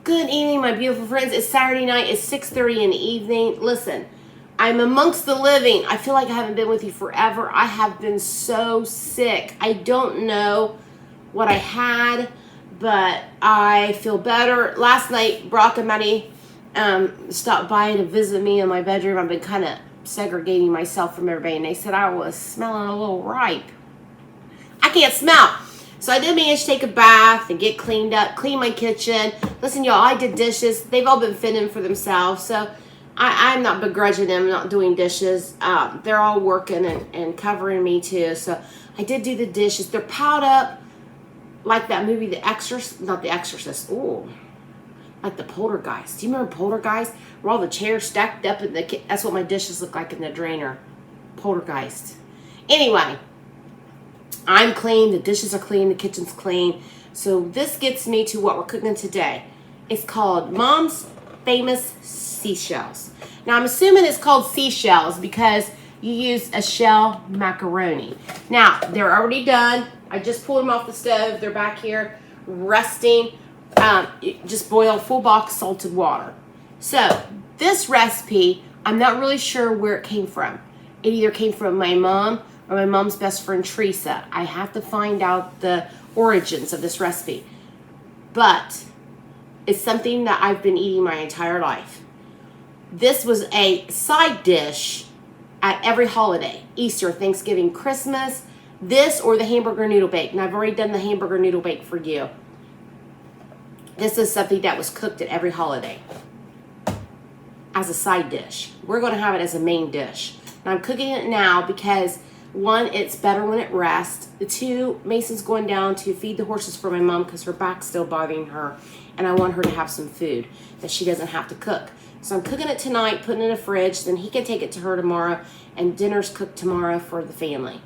Good evening, my beautiful friends. It's Saturday night. It's 6:30 in the evening. Listen, I'm amongst the living. I feel like I haven't been with you forever. I have been so sick. I don't know what I had, but I feel better. Last night, Brock and Maddie stopped by to visit me in my bedroom. I've been kind of segregating myself from everybody, and they said I was smelling a little ripe. I can't smell. So I did manage to take a bath and get cleaned up, clean my kitchen. Listen, y'all, I did dishes. They've all been fending for themselves. So I'm not begrudging them not doing dishes. They're all working and covering me too. So I did do the dishes. They're piled up like that movie, The Exorcist. Not The Exorcist. Ooh. Like the Poltergeist. Do you remember Poltergeist? Where all the chairs stacked up in the kitchen? That's what my dishes look like in the drainer. Poltergeist. Anyway. I'm clean, the dishes are clean, the kitchen's clean. So this gets me to what we're cooking today. It's called Mom's Famous Seashells. Now I'm assuming it's called seashells because you use a shell macaroni. Now they're already done. I just pulled them off the stove. They're back here resting. Just boil full box salted water. So this recipe, I'm not really sure where it came from. It either came from my mom or my mom's best friend Teresa. I have to find out the origins of this recipe. But it's something that I've been eating my entire life. This was a side dish at every holiday. Easter, Thanksgiving, Christmas. This or the hamburger noodle bake. And I've already done the hamburger noodle bake for you. This is something that was cooked at every holiday as a side dish. We're going to have it as a main dish. Now I'm cooking it now because one, it's better when it rests. Two, Mason's going down to feed the horses for my mom because her back's still bothering her. And I want her to have some food that she doesn't have to cook. So I'm cooking it tonight, putting it in the fridge. Then he can take it to her tomorrow. And dinner's cooked tomorrow for the family.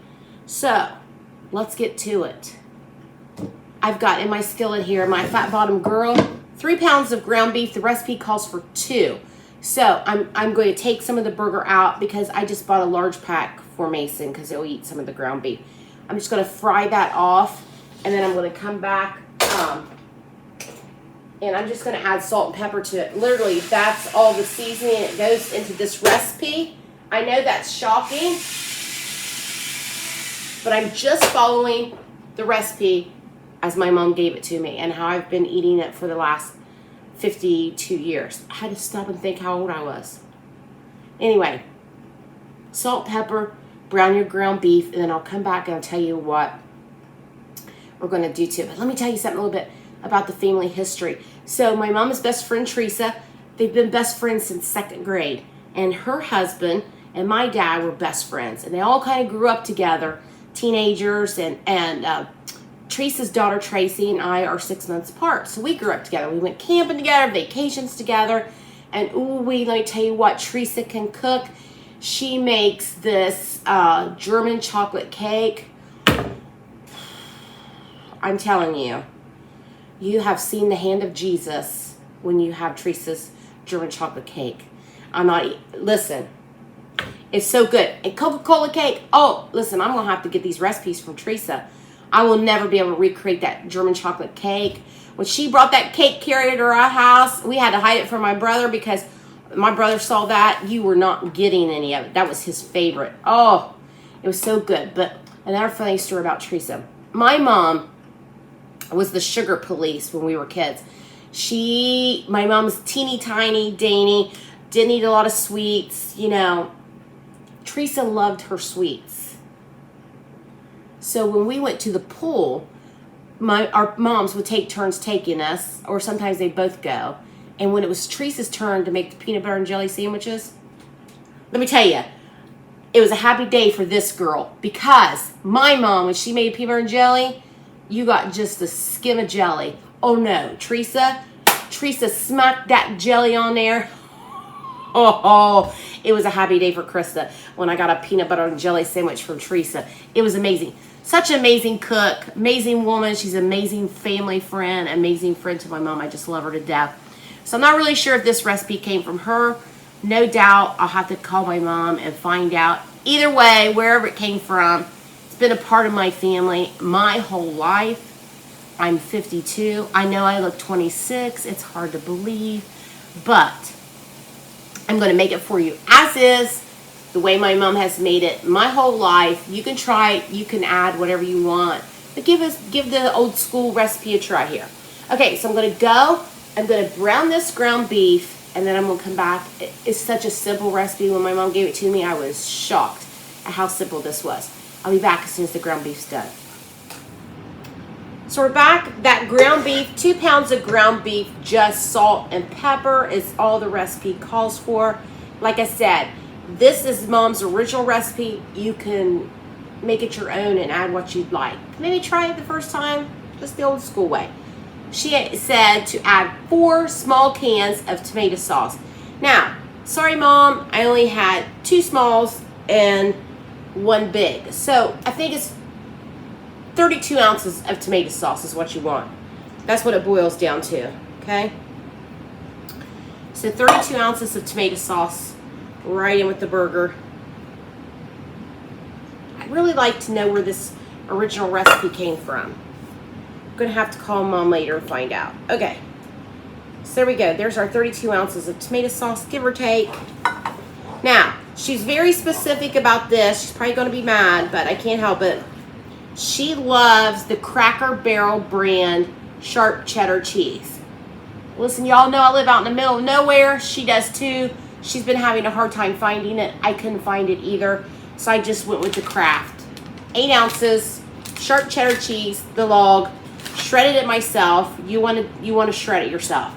So, let's get to it. I've got in my skillet here, my Fat Bottom Girl, 3 pounds of ground beef. The recipe calls for 2. So I'm going to take some of the burger out because I just bought a large pack for Mason because he'll eat some of the ground beef. I'm just going to fry that off, and then I'm going to come back and I'm just going to add salt and pepper to it. Literally, that's all the seasoning that goes into this recipe. I know that's shocking, but I'm just following the recipe as my mom gave it to me and how I've been eating it for the last 52 years. I had to stop and think how old I was. Anyway, salt, pepper, brown your ground beef, and then I'll come back and I'll tell you what we're going to do to it. But let me tell you something a little bit about the family history. So my mom's best friend, Teresa, they've been best friends since 2nd grade. And her husband and my dad were best friends. And they all kind of grew up together, teenagers, and Teresa's daughter Tracy and I are 6 months apart. So we grew up together. We went camping together, vacations together. And let me tell you what, Teresa can cook. She makes this German chocolate cake. I'm telling you, you have seen the hand of Jesus when you have Teresa's German chocolate cake. Listen, it's so good. And Coca-Cola cake. Oh, listen, I'm going to have to get these recipes from Teresa. I will never be able to recreate that German chocolate cake. When she brought that cake carrier to our house, we had to hide it from my brother because my brother saw that. You were not getting any of it. That was his favorite. Oh, it was so good. But another funny story about Teresa. My mom was the sugar police when we were kids. My mom was teeny tiny, dainty, didn't eat a lot of sweets. You know, Teresa loved her sweets. So when we went to the pool, our moms would take turns taking us, or sometimes they both go. And when it was Teresa's turn to make the peanut butter and jelly sandwiches, let me tell you, it was a happy day for this girl because my mom, when she made peanut butter and jelly, you got just a skim of jelly. Oh no, Teresa smacked that jelly on there. Oh, it was a happy day for Krista when I got a peanut butter and jelly sandwich from Teresa. It was amazing. Such an amazing cook, amazing woman. She's an amazing family friend, amazing friend to my mom. I just love her to death. So I'm not really sure if this recipe came from her. No doubt I'll have to call my mom and find out. Either way, wherever it came from, it's been a part of my family my whole life. I'm 52. I know I look 26. It's hard to believe, but I'm going to make it for you as is, the way my mom has made it my whole life. You can try it. You can add whatever you want, but give the old school recipe a try here. Okay, so I'm going to brown this ground beef, and then I'm going to come back. It's such a simple recipe. When my mom gave it to me, I was shocked at how simple this was. I'll be back as soon as the ground beef's done. So we're back. That ground beef, 2 pounds of ground beef, just salt and pepper is all the recipe calls for. Like I said, this is Mom's original recipe. You can make it your own and add what you'd like. Maybe try it the first time, just the old school way. She said to add 4 small cans of tomato sauce. Now, sorry Mom, I only had 2 smalls and 1 big. So I think it's 32 ounces of tomato sauce is what you want. That's what it boils down to, okay? So 32 ounces of tomato sauce right in with the burger. I'd really like to know where this original recipe came from. I'm gonna have to call Mom later and find out. Okay, so there we go. There's our 32 ounces of tomato sauce, give or take. Now, she's very specific about this. She's probably gonna be mad, but I can't help it. She loves the Cracker Barrel brand sharp cheddar cheese. Listen, y'all know I live out in the middle of nowhere. She does too. She's been having a hard time finding it. I couldn't find it either, so I just went with the Kraft. 8 ounces, sharp cheddar cheese, the log, shredded it myself. You want to shred it yourself.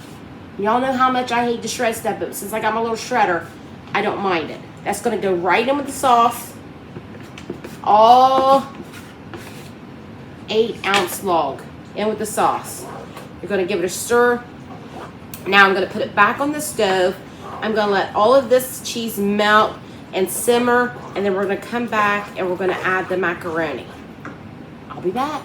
Y'all know how much I hate to shred stuff, but since I got my little shredder, I don't mind it. That's going to go right in with the sauce. All 8-ounce log in with the sauce. You're going to give it a stir. Now I'm going to put it back on the stove. I'm going to let all of this cheese melt and simmer, and then we're going to come back and we're going to add the macaroni. I'll be back.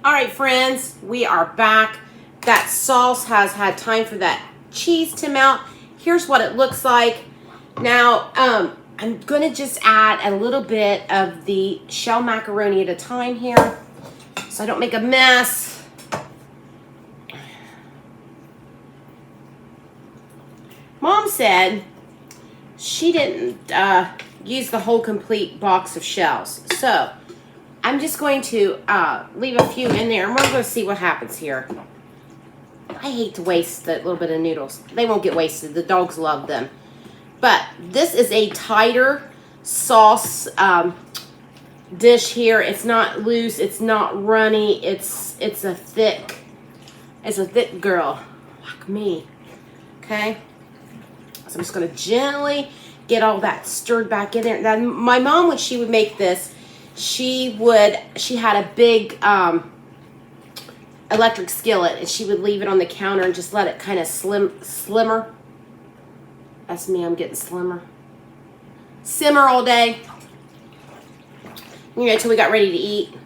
All right, friends, we are back. That sauce has had time for that cheese to melt. Here's what it looks like. Now, I'm going to just add a little bit of the shell macaroni at a time here so I don't make a mess. Mom said she didn't use the whole complete box of shells. So I'm just going to leave a few in there, and we're going to see what happens here. I hate to waste that little bit of noodles. They won't get wasted. The dogs love them. But this is a tighter sauce dish here. It's not loose. It's not runny. It's a thick girl like me. Okay. So I'm just going to gently get all that stirred back in there. Now, my mom, when she would make this, she had a big electric skillet, and she would leave it on the counter and just let it kind of slimmer. That's me, I'm getting slimmer. Simmer all day. You know, till we got ready to eat.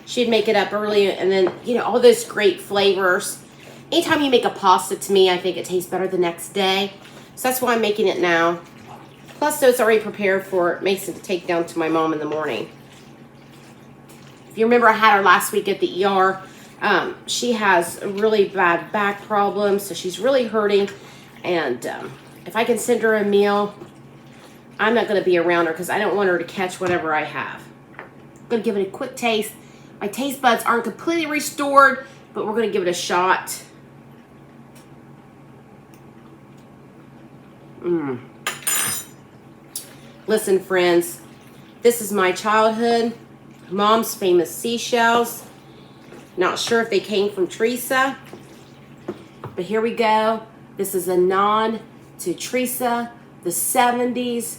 She'd make it up early, and then, you know, all those great flavors. Anytime you make a pasta, to me, I think it tastes better the next day. So that's why I'm making it now. Plus, so it's already prepared for Mason to take down to my mom in the morning. If you remember, I had her last week at the ER. She has a really bad back problem, so she's really hurting. And if I can send her a meal, I'm not going to be around her because I don't want her to catch whatever I have. I'm going to give it a quick taste. My taste buds aren't completely restored, but we're going to give it a shot. Listen, friends, this is my childhood. Mom's famous seashells. Not sure if they came from Teresa, but here we go. This is a nod to Teresa, the 70s.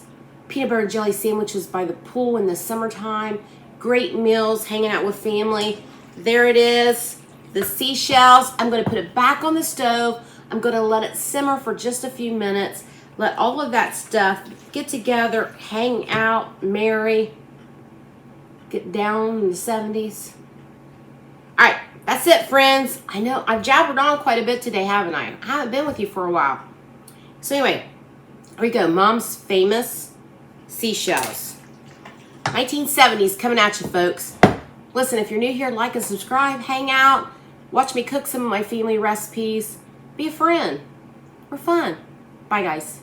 Peanut butter and jelly sandwiches by the pool in the summertime. Great meals, hanging out with family. There it is, the seashells. I'm going to put it back on the stove. I'm going to let it simmer for just a few minutes. Let all of that stuff get together, hang out, marry, get down in the 70s. All right, that's it, friends. I know I've jabbered on quite a bit today, haven't I? I haven't been with you for a while. So anyway, here we go. Mom's famous seashells. 1970s coming at you, folks. Listen, if you're new here, like and subscribe, hang out. Watch me cook some of my family recipes. Be a friend. We're fun. Bye, guys.